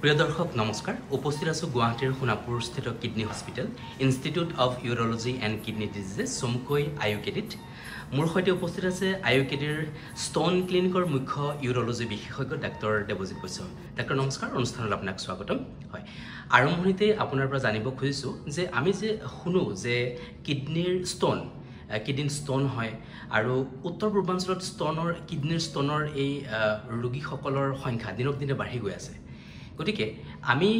প্ৰিয় দৰ্শক নমস্কাৰ উপস্থিত আছো গুৱাহাটীৰ সোণাপুৰস্থিত kidney hospital institute of urology and kidney diseases চমুকৈ আইইউকেডিত মোৰ সৈতে উপস্থিত আছে আইইউকেডিৰ ষ্টন ক্লিনিকৰ মুখ্য ইউৰোলজি বিশেষজ্ঞ ডাক্তৰ দেৱজিৎ বৈশ্য ডাক্তৰ নমস্কাৰ অনুষ্ঠানত আপোনাক স্বাগতম হয় আৰম্ভণিতে আপোনাৰ পৰা জানিব খুজিছো যে আমি যে শুনো যে কিডনীৰ ষ্টন হয় আৰু উত্তৰ পূৰ্বাঞ্চলত কিডনীৰ ষ্টনৰ এই ৰোগীসকলৰ সংখ্যা দিনক দিনে বাঢ়ি গৈ আছে গতিকে আমি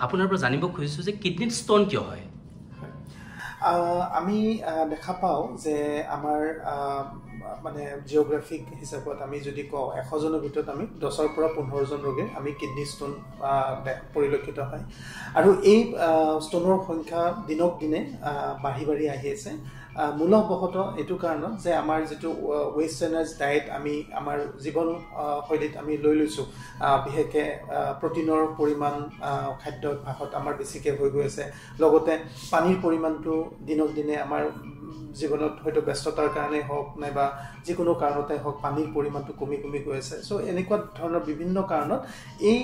আপোনাৰ পৰা জানিব খুজিছো যে কিডনীত ষ্টন কিয় হয় আমি দেখা পাও যে আমাৰ মানে জিওগ্ৰাফিক হিচাপত আমি যদি কওঁ 100 জনৰ ভিতৰত আমি 10ৰ পৰা 15 জন ৰোগী আমি কিডনী ষ্টন পৰিলক্ষিত হয় আৰু এই ষ্টনৰ সংখ্যা দিনক দিনে বাঢ়ি আহি আছে মূলতঃ এইটো কাৰণত যে আমাৰ যেটো ওয়েস্টাৰ্নাইজ ডায়েট আমি আমাৰ জীৱন শৈলীত আমি লৈ লৈছো বিশেষকে প্ৰটিনৰ পৰিমাণ খাদ্য ভাগত আমাৰ বেছিকে হৈ গৈ আছে লগতে পানীৰ পৰিমাণটো দিনক দিনে আমাৰ জীৱনত হয়তো ব্যস্ততাৰ কাৰণে হওক নাইবা যিকোনো কাৰণতে হওক পানীৰ পৰিমাণটো কমি গৈ আছে সো এনেকুৱা ধৰণৰ বিভিন্ন কাৰণত এই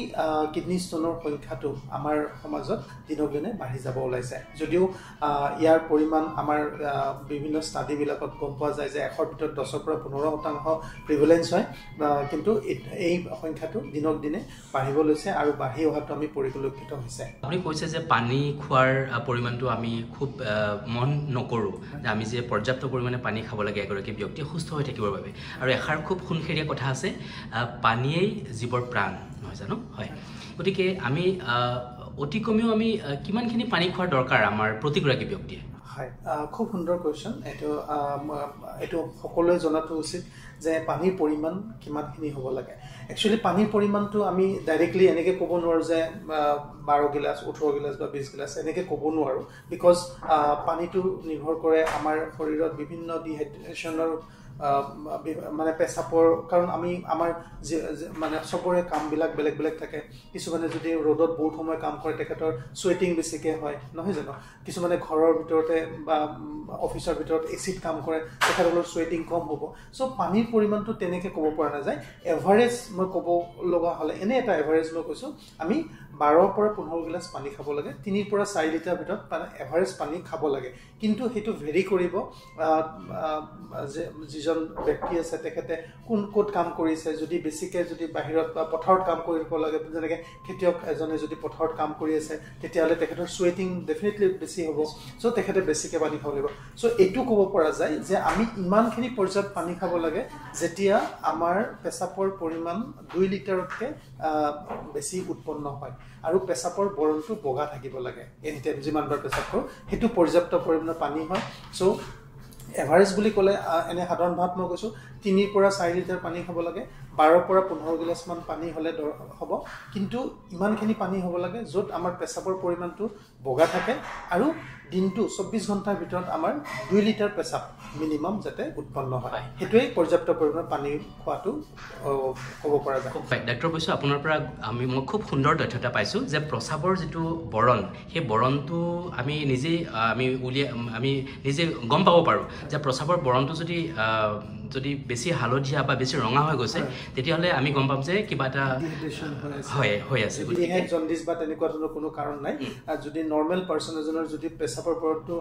কিডনী ষ্টনৰ সংখ্যাটো আমাৰ সমাজত দিনক দিনে বাঢ়ি যাব ওলাইছে যদিও ইয়াৰ পৰিমাণ আমাৰ বিভিন্ন ষ্টাডি বিলাকত গম পোৱা যায় যে 100ৰ ভিতৰত 10ৰ পৰা 15% প্ৰিভেলেন্স হয় কিন্তু এই সংখ্যাটো দিনক দিনে বাঢ়িব লৈছে আৰু বাঢ়ি অহাটো আমি পৰিলক্ষিত হৈছে আপুনি কৈছে যে পানী খোৱাৰ পৰিমাণটো আমি খুব মন নকৰো যে আমি যে পৰ্যাপ্ত পৰিমাণে পানী খাব লাগে এগৰাকী ব্যক্তি সুস্থ হৈ থাকিবৰ বাবে আৰু এষাৰ খুব খুনখেৰীয়া কথা আছে পানীয়েই জীৱৰ প্ৰাণ নহয় জানো হয় গতিকে আমি অতি কমেও আমি কিমানখিনি পানী খোৱাৰ দৰকাৰ আমাৰ প্ৰতিগৰাকী ব্যক্তিয়ে হয় খুব সুন্দৰ কোৱেশ্চন এটো সকলোৱে জনাটো উচিত যে পানীৰ পৰিমাণ কিমানখিনি হ'ব লাগে একচুয়ালি পানীৰ পৰিমাণটো আমি ডাইৰেক্টলি এনেকৈ ক'ব নোৱাৰো যে 12 গিলাস 18 গিলাস বা 20 গিলাস এনেকৈ ক'ব নোৱাৰো বিকজ পানীটো নিৰ্ভৰ কৰে আমাৰ শৰীৰত বিভিন্ন ডিহাইড্ৰেচনৰ মানে পেছাপৰ কাৰণ আমি আমাৰ মানে সবৰে কামবিলাক বেলেগ থাকে কিছুমানে যদি ৰ'দত বহুত সময় কাম কৰে তেখেতৰ সুৱেটিং বেছিকে হয় নহয় জানো কিছুমানে ঘৰৰ ভিতৰতে বা অফিচৰ ভিতৰত এচিড কাম কৰে তেখেতৰ সুৱেটিং কম হ'ব সো পানীৰ পৰিমাণটো তেনেকৈ ক'ব পৰা নাযায় এভাৰেজ মই ক'ব লগা হ'লে এনে এটা এভাৰেজ মই কৈছো আমি 12 পৰা 15 গিলাস পানী খাব লাগে 3 পৰা 4 লিটাৰ ভিতৰত এভাৰেজ পানী খাব লাগে কিন্তু হেতু ভেৰি কৰিব যে যিজন ব্যক্তি আছে তেখেতে কোন কোট কাম কৰিছে যদি বেছিকে যদি বাহিৰত বা পথাৰত কাম কৰিব লাগে যেনেকৈ খেতিয়ক এজনে যদি পথাৰত কাম কৰি আছে তেতিয়ালে তেখেতৰ সুৱেটিং ডেফিনেটলি বেছি হ'ব সো তেখেতে বেছিকে পানী খাব লাগিব সো এটো ক'ব পৰা যায় যে আমি ইমানখিনি পৰ্যায়ত পানী খাব লাগে যেতিয়া আমাৰ পেছাপৰ পৰিমাণ 2 লিটাৰতকৈ বেছি উৎপন্ন হয় আৰু পেছাপৰ বৰণটো বগা থাকিব লাগে এনিটাইম যিমানবাৰ পেছাপ কৰোঁ হেতু পৰ্যাপ্ত পৰিমাণৰ পানী হয় সো এভাৰেজ বুলি ক'লে এনে সাধাৰণ ভাত মই কৈছো 3 পৰা 4 লিটাৰ পানী খাব লাগে 12 পৰা 15 গিলাস মান পানী হলে হ'ব কিন্তু ইমানখিনি পানী হ'ব লাগে য'ত আমাৰ পেছাপৰ পৰিমাণটো বগা থাকে আৰু দিনটো 24 ঘণ্টাৰ ভিতৰত আমাৰ 2 লিটাৰ পেছাপ মিনিমাম যাতে উৎপন্ন হয় হেতুৱে পৰ্যাপ্ত পৰিমাণৰ পানী খোৱাটো ক'ব পৰা যায় ডাক্তৰ বৈশ্য আপোনাৰ পৰা মই খুব সুন্দৰ তথ্যটা পাইছো যে প্ৰস্ৰাৱৰ যেটো বৰণ সেই বৰণটো আমি নিজে গম পাব পাৰো যে প্ৰস্ৰাৱৰ বৰণটো যদি বেছি হালধীয়া বা বেছি ৰঙা হৈ গৈছে তেতিয়াহলে আমি গম পাম যে কিবা এটা হৈ আছে গতিকে জন্ডিস বা তেনেকুৱা ধৰণৰ কোনো কাৰণ নাই যদি নৰমাল পাৰসন এজনৰ যদি পেছাবৰ বৰণটো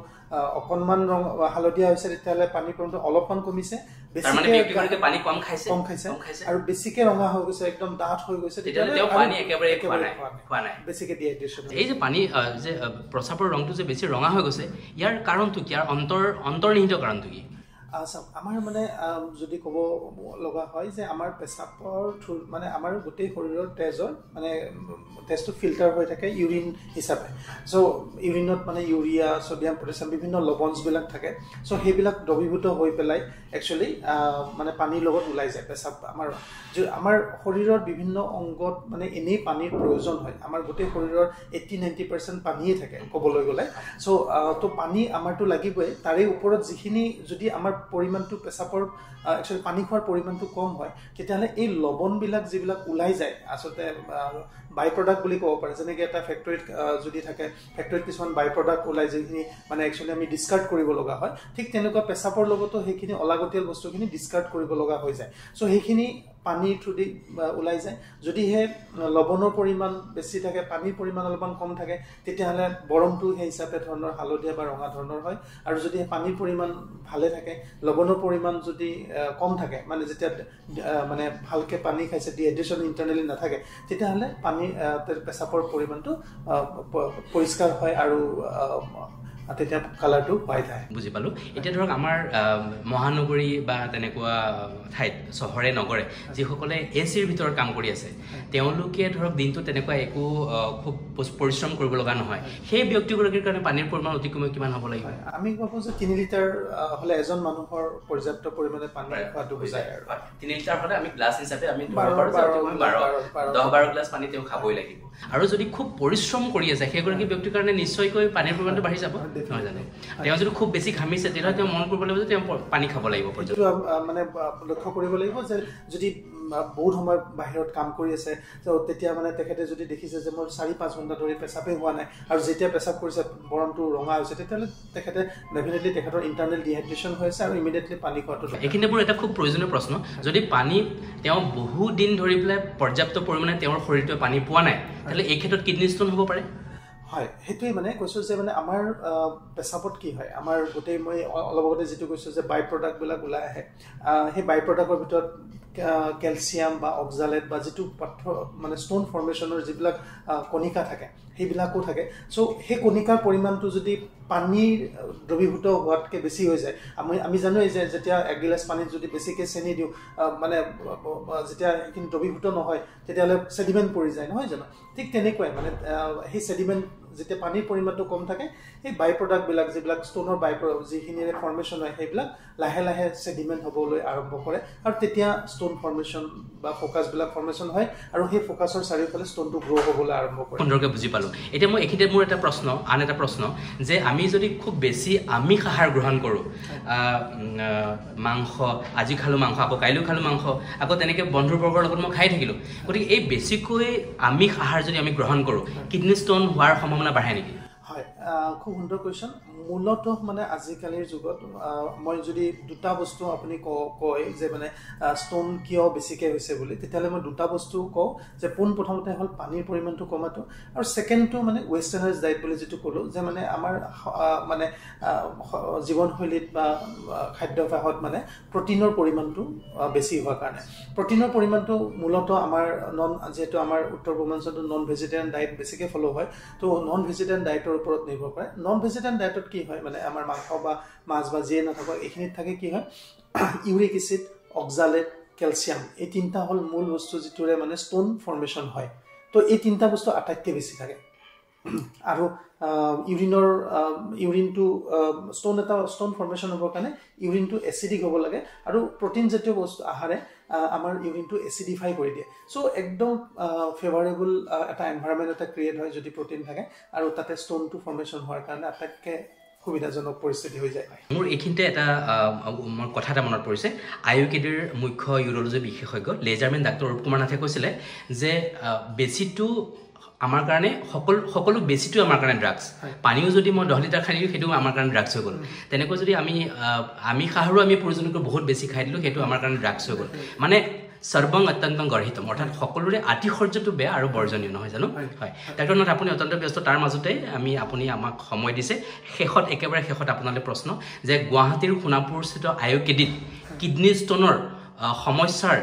অকনমান ৰং হালধীয়া হৈছে তেতিয়াহলে পানী পৰিমাণটো অলপমান কমিছে বেছিকে পানী কম খাইছে আৰু বেছিকে ৰঙা হৈ গৈছে একদম ডাঠ হৈ গৈছে তেতিয়াহলে তেওঁ পানী একেবাৰে খোৱা নাই বেছিকে ডিহাইড্ৰেচন এই যে পানী যে প্ৰস্ৰাৱৰ ৰংটো যে বেছি ৰঙা হৈ গৈছে ইয়াৰ কাৰণটো কি ইয়াৰ অন্তৰ্নিহিত কাৰণটো কি আমাৰ মানে যদি ক'ব লগা হয় যে আমাৰ পেছাবৰ মানে আমাৰ গোটেই শৰীৰৰ তেজৰ মানে তেজটো ফিল্টাৰ হৈ থাকে ইউৰিন হিচাপে সো ইউৰিনত মানে ইউৰিয়া সোডিয়াম পটাছিয়াম বিভিন্ন লৱণবিলাক থাকে সো সেইবিলাক দ্ৰৱীভূত হৈ পেলাই একচুয়ালি মানে পানীৰ লগত ওলাই যায় পেছাব আমাৰ শৰীৰৰ বিভিন্ন অংগত মানে এনেই পানীৰ প্ৰয়োজন হয় আমাৰ গোটেই শৰীৰৰ 80-90% পানীয়ে থাকে ক'বলৈ গ'লে সো তো পানী আমাৰটো লাগিবই তাৰে ওপৰত যিখিনি যদি আমাৰ পৰিমাণটো পেছাবৰ একচুয়ালি পানী খোৱাৰ পৰিমাণটো কম হয় তেতিয়াহলে এই লৱণবিলাক যিবিলাক ওলাই যায় আসলে বাই প্ৰডাক্ট বুলি ক'ব পাৰে যেনেকৈ এটা ফেক্টৰীত যদি থাকে ফেক্টৰীত কিছুমান বাই প্ৰডাক্ট ওলাই যিখিনি মানে একচুয়ালি আমি ডিসকাৰ্ড কৰিব লগা হয় ঠিক তেনেকুৱা পেছাবৰ লগতো সেইখিনি অলাগতিয়াল বস্তুখিনি ডিসকাৰ্ড কৰিব লগা হৈ যায় সো সেইখিনি পানীৰ থ্ৰুদি ওলাই যায় যদিহে লৱণৰ পৰিমাণ বেছি থাকে পানীৰ পৰিমাণ অলপমান কম থাকে তেতিয়াহ'লে বৰণটো সেই হিচাপে ধৰণৰ হালধীয়া বা ৰঙা ধৰণৰ হয় আৰু যদি পানীৰ পৰিমাণ ভালে থাকে লৱণৰ পৰিমাণ যদি কম থাকে মানে যেতিয়া মানে ভালকে পানী খাইছে ডিহাইড্ৰেশ্যন ইণ্টাৰনেলি নাথাকে তেতিয়াহ'লে পানী পেচাবৰ পৰিমাণটো পৰিষ্কাৰ হয় আৰু তেতিয়া কালাৰটো হোৱাইট আহে বুজি পালোঁ এতিয়া ধৰক আমাৰ মহানগৰী বা তেনেকুৱা ঠাইত চহৰে নগৰে যিসকলে এচিৰ ভিতৰত কাম কৰি আছে তেওঁলোকে ধৰক দিনটো তেনেকুৱা একো খুব পৰিশ্ৰম কৰিব লগা নহয় সেই ব্যক্তিগৰাকীৰ কাৰণে পানীৰ পৰিমাণ অতি কমেও কিমান হ'ব লাগিব আমি ভাবোঁ যে 3 লিটাৰ হ'লে এজন মানুহৰ পৰ্যাপ্ত পৰিমাণে পানী খোৱাটো বুজায় আৰু 3 লিটাৰ হ'লে আমি গ্লাছ হিচাপে আমি 10-12 গ্লাছ পানী তেওঁ খাবই লাগিব আৰু যদি খুব পৰিশ্ৰম কৰি আছে সেইগৰাকী ব্যক্তিৰ কাৰণে নিশ্চয়কৈ পানীৰ পৰিমাণটো বাঢ়ি যাব নহয় জানো তেওঁ যদি খুব বেছি ঘামিছে তেতিয়াহ'লে তেওঁ মন কৰিব লাগিব যে তেওঁ পানী খাব লাগিব মানে লক্ষ্য কৰিব লাগিব যে যদি বহুত সময় বাহিৰত কাম কৰি আছে তেতিয়া মানে তেখেতে যদি দেখিছে যে মোৰ 4-5 ঘণ্টা ধৰি পেচাপেই হোৱা নাই আৰু যেতিয়া পেচাপ কৰিছে বৰণটো ৰঙা হৈছে তেতিয়াহ'লে তেখেতে ডেফিনেটলি তেখেতৰ ইণ্টাৰনেল ডিহাইড্ৰেশ্যন হৈ আছে আৰু ইমিডিয়েটলি পানী খোৱাটো এইখিনি মোৰ এটা খুব প্ৰয়োজনীয় প্ৰশ্ন যদি পানী তেওঁ বহু দিন ধৰি পেলাই পৰ্যাপ্ত পৰিমাণে তেওঁৰ শৰীৰটোৱে পানী পোৱা নাই তেতিয়াহ'লে এই ক্ষেত্ৰত কিডনি ষ্ট'ন হ'ব পাৰে হয় সেইটোৱে মানে কৈছোঁ যে মানে আমাৰ পেচাবত কি হয় আমাৰ গোটেই মই অলপ আগতে যিটো কৈছোঁ যে বাই প্ৰডাক্টবিলাক ওলাই আহে সেই বাই প্ৰডাক্টৰ ভিতৰত কেলছিয়াম বা অক্সালেট বা যিটো মানে ষ্ট'ন ফৰ্মেশ্যনৰ যিবিলাক কণিকা থাকে সেইবিলাকো থাকে চ' সেই কণিকাৰ পৰিমাণটো যদি পানীৰ দ্ৰৱীভূত হোৱাতকৈ বেছি হৈ যায় আমি জানোৱেই যে যেতিয়া 1 গিলাচ পানীত যদি বেছিকৈ চেনি দিওঁ মানে যেতিয়া সেইখিনি দ্ৰৱীভূত নহয় তেতিয়াহ'লে ছেডিমেণ্ট পৰি যায় নহয় জানো ঠিক তেনেকুৱাই মানে সেই ছেডিমেণ্ট যেতিয়া পানীৰ পৰিমাণটো কম থাকে সেই বাই প্ৰডাক্টবিলাক যিবিলাক ষ্ট'নৰ যিখিনিৰে ফৰ্মেশ্যন হয় সেইবিলাক লাহে লাহে ছেডিমেণ্ট হ'বলৈ আৰম্ভ কৰে আৰু তেতিয়া ষ্ট'ন ফৰ্মেশ্যন বা ফ'কাছবিলাক ফৰ্মেশ্যন হয় আৰু সেই ফ'কাছৰ চাৰিওফালে ষ্ট'নটো গ্ৰ' হ'বলৈ আৰম্ভ কৰে সুন্দৰকৈ বুজি পালোঁ এতিয়া মই এইখিনিতে মোৰ আন এটা প্ৰশ্ন যে আমি যদি খুব বেছি আমিষ আহাৰ গ্ৰহণ কৰোঁ মাংস আজি খালোঁ মাংস আকৌ কাইলৈও খালোঁ মাংস আকৌ তেনেকৈ বন্ধুবৰ্গৰ লগত মই খাই থাকিলোঁ গতিকে এই বেছিকৈ আমিষ আহাৰ যদি আমি গ্ৰহণ কৰোঁ কিডনি ষ্ট'ন হোৱাৰ সম্ভাৱনা বাঢ়ে নেকি হয় খুব সুন্দৰ কুৱেশ্যন মূলতঃ মানে আজিকালিৰ যুগত মই যদি দুটা বস্তু আপুনি কয় যে মানে ষ্ট'ন কিয় বেছিকৈ হৈছে বুলি তেতিয়াহ'লে মই দুটা বস্তু কওঁ যে পোনপ্ৰথমতে হ'ল পানীৰ পৰিমাণটো কমাটো আৰু ছেকেণ্ডটো মানে ৱেষ্টাৰ্নাইজ ডায়েট বুলি যিটো ক'লোঁ যে মানে আমাৰ মানে জীৱনশৈলীত বা খাদ্যাভ্যাসত মানে প্ৰটিনৰ পৰিমাণটো বেছি হোৱাৰ কাৰণে প্ৰটিনৰ পৰিমাণটো মূলতঃ আমাৰ যিহেতু আমাৰ উত্তৰ পূৰ্বাঞ্চলটো নন ভেজিটেৰিয়ান ডায়েট বেছিকৈ ফ'ল' হয় তো নন ভেজিটেৰিয়ান ডায়েটৰ ওপৰত নিৰ্ভৰ কৰে নন ভেজিটেৰিয়ান ডায়েটত কি হয় মানে আমাৰ মাংস বা মাছ বা যিয়ে নাথাকক এইখিনিত থাকে কি হয় ইউৰিক এচিড অক্সালেট কেলছিয়াম এই তিনিটা হ'ল মূল বস্তু যিটোৰে মানে ষ্ট'ন ফৰ্মেশ্যন হয় তো এই তিনিটা বস্তু আটাইতকৈ বেছি থাকে আৰু ইউৰিনটো ষ্ট'ন ফৰ্মেশ্যন হ'বৰ কাৰণে ইউৰিনটো এচিডিক হ'ব লাগে আৰু প্ৰটিন জাতীয় বস্তু আহাৰে আমাৰ ইউৰিনটো এচিডিফাই কৰি দিয়ে চ' একদম ফেভাৰেবল এটা এনভাইৰনমেণ্ট এটা ক্ৰিয়েট হয় যদি প্ৰটিন থাকে আৰু তাতে ষ্ট'নটো ফৰ্মেশ্যন হোৱাৰ কাৰণে আটাইতকৈ সুবিধাজনক পৰিস্থিতি হৈ যায় মোৰ এইখিনিতে এটা মোৰ কথা এটা মনত পৰিছে IUCD-ৰ মুখ্য ইউৰ'লজি বিশেষজ্ঞ লেজাৰমেন ডাক্তৰ ৰূপ কুমাৰ নাথে কৈছিলে যে বেছিটো আমাৰ কাৰণে সকলো বেছিটো আমাৰ কাৰণে ড্ৰাগছ পানীও যদি মই 10 লিটাৰ খাই দিলোঁ সেইটো আমাৰ কাৰণে ড্ৰাগছ হৈ গ'ল তেনেকৈ যদি আমি খাহাৰো আমি প্ৰয়োজনকৈ বহুত বেছি খাই দিলোঁ সেইটো আমাৰ কাৰণে ড্ৰাগছ হৈ গ'ল মানে সৰ্বং অত্যন্ত গৰ্হিতম অৰ্থাৎ সকলোৰে আতিশৰ্যটো বেয়া আৰু বৰ্জনীয় নহয় জানো হয় তাৰ কাৰণত আপুনি অত্যন্ত ব্যস্ত তাৰ মাজতে আপুনি আমাক সময় দিছে একেবাৰে শেষত আপোনালৈ প্ৰশ্ন যে গুৱাহাটীৰ সোণাপুৰস্থিত IUCD-ত কিডনি ষ্ট'নৰ সমস্যাৰ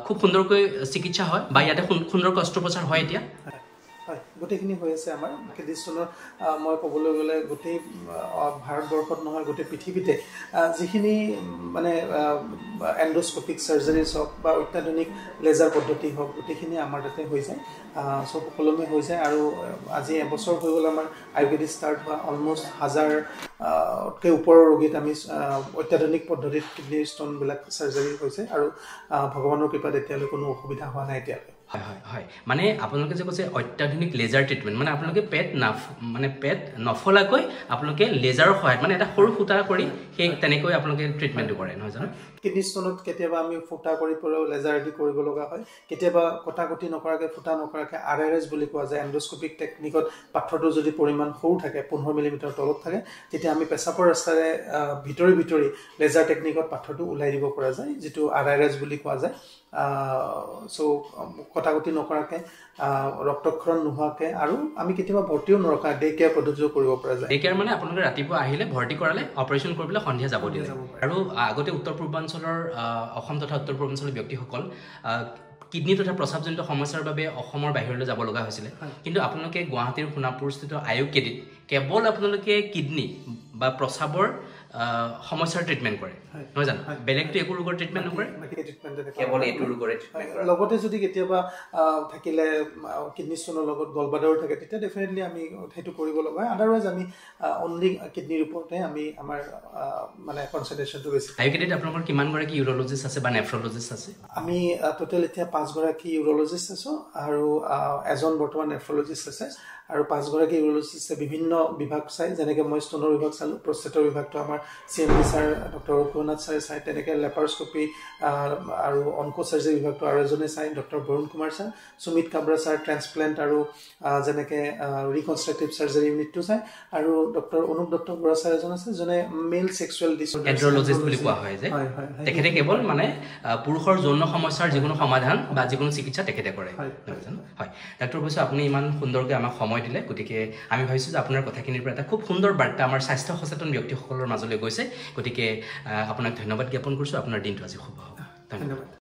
খুব সুন্দৰকৈ চিকিৎসা হয় বা ইয়াতে সুন্দৰকৈ অস্ত্ৰোপচাৰ হয় এতিয়া হয় গোটেইখিনি হৈ আছে আমাৰ কিডনি ষ্ট'নৰ মই ক'বলৈ গ'লে গোটেই ভাৰতবৰ্ষত নহয় গোটেই পৃথিৱীতে যিখিনি মানে এণ্ডোস্কোপিক চাৰ্জাৰীজ হওক বা অত্যাধুনিক লেজাৰ পদ্ধতি হওক গোটেইখিনি আমাৰ তাতে হৈ যায় চব সকলোমে হৈ যায় আৰু আজি এবছৰ হৈ গ'ল আমাৰ IUCD ষ্টাৰ্ট হোৱা অলমষ্ট 1000তকৈ ওপৰৰ ৰোগীত আমি অত্যাধুনিক পদ্ধতিত কিডনি ষ্ট'নবিলাক চাৰ্জাৰী হৈছে আৰু ভগৱানৰ কৃপাত এতিয়ালৈ কোনো অসুবিধা হোৱা নাই এতিয়ালৈ হয় হয় হয় মানে আপোনালোকে যে কৈছে অত্যাধুনিক লেজাৰ ট্ৰিটমেণ্ট মানে আপোনালোকে পেট নফলাকৈ আপোনালোকে লেজাৰৰ সহায়ত মানে এটা সৰু ফুটা কৰি সেই তেনেকৈ আপোনালোকে ট্ৰিটমেণ্টটো কৰে নহয় জানো কিডনি ষ্টনত কেতিয়াবা আমি ফুটা কৰি পেলাইও লেজাৰ দি কৰিব লগা হয় কেতিয়াবা কটাকটি নকৰাকৈ ফুটা নকৰাকৈ RRS বুলি কোৱা যায় এণ্ডোস্কোপিক টেকনিকত পাথৰটো যদি পৰিমাণ সৰু থাকে 15 মিলিমিটাৰ তলত থাকে তেতিয়া আমি পেচাবৰ ৰাস্তাৰে ভিতৰি লেজাৰ টেকনিকত পাথৰটো উলাই দিব পৰা যায় যেটো RRS বুলি কোৱা যায় সো কটাকটি নকৰাকে ৰক্তক্ষৰণ নোহোৱাকে আৰু আমি কেতিয়াবা ভৰ্তিও নৰখা ডে কেয়াৰ পদ্ধতিও কৰিব পৰা যায় ডে কেয়াৰ মানে আপোনালোকে ৰাতিপুৱা আহিলে ভৰ্তি কৰালে অপাৰেশ্যন কৰিবলৈ সন্ধিয়া যাব দিয়ে আৰু আগতে উত্তৰ পূৰ্বাঞ্চলৰ অসম তথা উত্তৰ পূৰ্বাঞ্চলৰ ব্যক্তিসকল কিডনি তথা প্ৰস্ৰাৱজনিত সমস্যাৰ বাবে অসমৰ বাহিৰলৈ যাব লগা হৈছিল কিন্তু আপোনালোকে গুৱাহাটীৰ সোণাপুৰস্থিত আয়ুকেডিত কেৱল আপোনালোকে কিডনি বা প্ৰস্ৰাৱৰ সমস্যাৰ ট্ৰিটমেন্ট কৰে নহয় জানো বেলেগটো একো ৰোগৰ ট্ৰিটমেন্ট নকৰে কেৱল এইটো ৰোগৰ ট্ৰিটমেন্ট কৰে লগতে যদি কেতিয়াবা থাকিলে কিডনি ষ্টনৰ লগত গলবাডাৰ থাকে তেতিয়া ডেফিনেটলি আমি হেতু কৰিব লগা হয় আদাৰৱাইজ আমি অনলি কিডনিৰ ওপৰতে আমি আমাৰ মানে কনসেন্ট্ৰেচনটো বেছি আয়ুকেডিত আপোনালোকৰ কিমান গৰাকী ইউৰলজিষ্ট আছে বা নেফ্ৰলজিষ্ট আছে আমি টোটাল এতিয়া 5 গৰাকী ইউৰলজিষ্ট আছে আৰু এজন বৰ্তমান নেফ্ৰলজিষ্ট আছে আৰু 5 গৰাকী ইউৰলজিষ্টে বিভিন্ন বিভাগ চাই যেনেকৈ মই ষ্টনৰ বিভাগ চালো প্ৰস্টেটৰ বিভাগটো আমাৰ CMD sir doctor Raghunath sir চাই তেনেকৈ লেপাৰস্কোপি আৰু অনকো সাৰ্জাৰী বিভাগটো আৰু এজনে চাই doctor Barun Kumar sir Sumit Kabra sir transplant আৰু যেনেকৈ ৰিকনষ্ট্ৰাকটিভ সাৰ্জাৰী ইউনিটটো চাই আৰু ডক্টৰ অনুপ দত্ত বৰা স্যাৰ এজন আছে জনে মেল সেক্সুৱেল ডিসঅৰ্ডাৰ এন্ড্ৰলজিষ্ট বুলি কোৱা হয় যে তেখেতে কেৱল মানে পুৰুষৰ যৌন সমস্যাৰ যিকোনো সমাধান বা যিকোনো চিকিৎসা তেখেতে কৰে হয় ডক্টৰ বৈছো আপুনি ইমান সুন্দৰকৈ আমাক সময় দিলে গতিকে আমি ভাবিছো যে আপোনাৰ কথাখিনিৰ পৰা এটা খুব সুন্দৰ বাৰ্তা আমাৰ স্বাস্থ্য সচেতন ব্যক্তিসকলৰ মাজলৈ গৈছে গতিকে আপোনাক ধন্যবাদ জ্ঞাপন কৰিছো আপোনাৰ দিনটো আজি শুভ হওক ধন্যবাদ